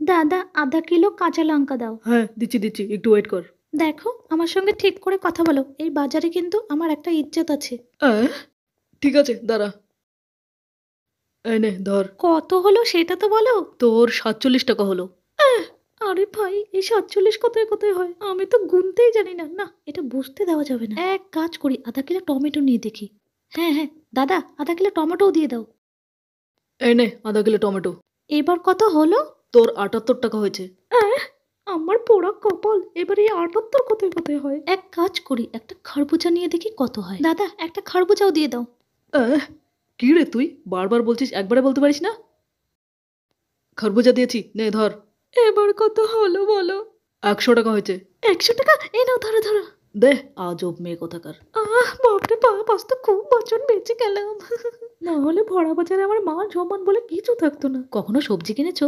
দাদা আধা কিলো কাঁচা লঙ্কা দাও। হ্যাঁ দিচ্ছি দিচ্ছি, একটু ওয়েট কর। দেখো আমার সঙ্গে ঠিক করে কথা বলো, এই বাজারে কিন্তু আমার একটা ইজ্জত আছে। ঠিক আছে দাঁড়া, এই নে ধর। কত হলো সেটা তো বলো। তোর 47 টাকা হলো। আরে ভাই, এই 47 কোথায় কোথায় হয়, আমি তো গুনতেই জানি না। না, এটা বুঝতে দেওয়া যাবে না। এক কাজ করি, আধা কিলো টমেটো নিয়ে দেখি। হ্যাঁ হ্যাঁ দাদা, আধা কিলো টমেটোও দিয়ে দাও। এই নে আধা কিলো টমেটো। এবার কত হলো? তোর 78 টাকা হয়েছে। আমার পোড়া কপাল, এবার এই 78 কোথায় কোথায় হয়। এক কাজ করি, একটা খরবুজা নিয়ে দেখি কত হয়। দাদা একটা খরবুজাও দিয়ে দাও। কি রে তুই বারবার বলছিস, একবারে বলতে পারিস না? খরবুজা দিয়েছি, নে ধর। এবার কত হলো বলো। 100 টাকা হয়েছে। 100 টাকা? এই নাও, ধরো ধরো। দে, আজব মেয়ে কোথাকার। বাপরে বাপ, আজ তো খুব বচন বেঁচে গেলাম। না হলে ভরা বাজারে আমার মান সম্মান বলে কিছু থাকতো না। কখনো সবজি কিনেছো?